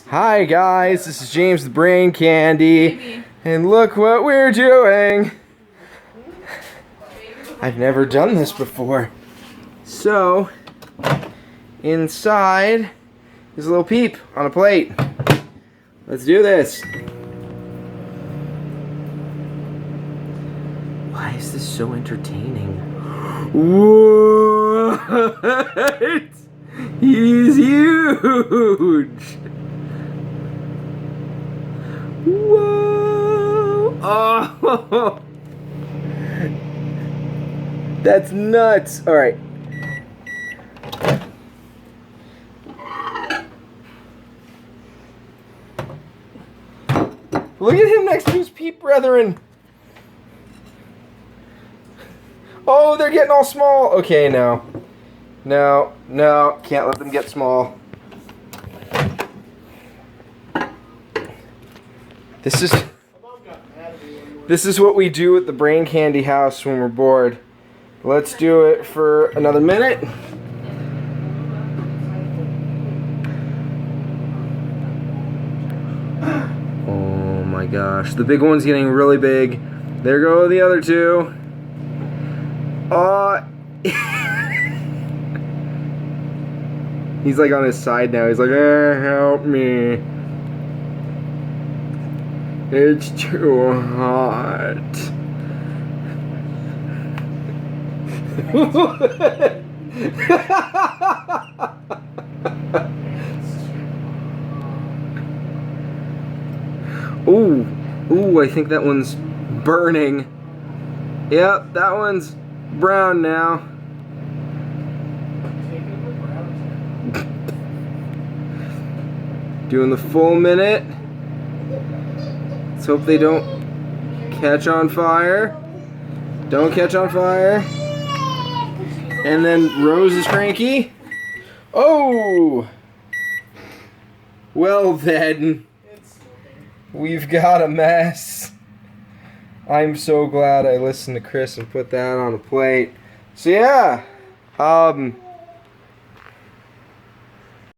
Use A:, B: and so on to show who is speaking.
A: Hi guys, this is James the Brain Candy, and look what we're doing. I've never done this before. So, inside is a little Peep on a plate. Let's do this. Why is this so entertaining? What? He's huge! Whoa! Oh! That's nuts! Alright. Look at him next to his Peep brethren! Oh, they're getting all small! Okay, no. No, no, can't let them get small. This is what we do at the Brain Candy house when we're bored. Let's do it for another minute. Oh my gosh, the big one's getting really big. There go the other two. He's like on his side now. He's like, help me. It's too hot. Ooh, ooh, I think that one's burning. Yep, that one's brown now. Doing the full minute. Let's hope they don't catch on fire. Don't catch on fire. And then Rose is cranky. Oh! Well then, we've got a mess. I'm so glad I listened to Chris and put that on a plate. So yeah,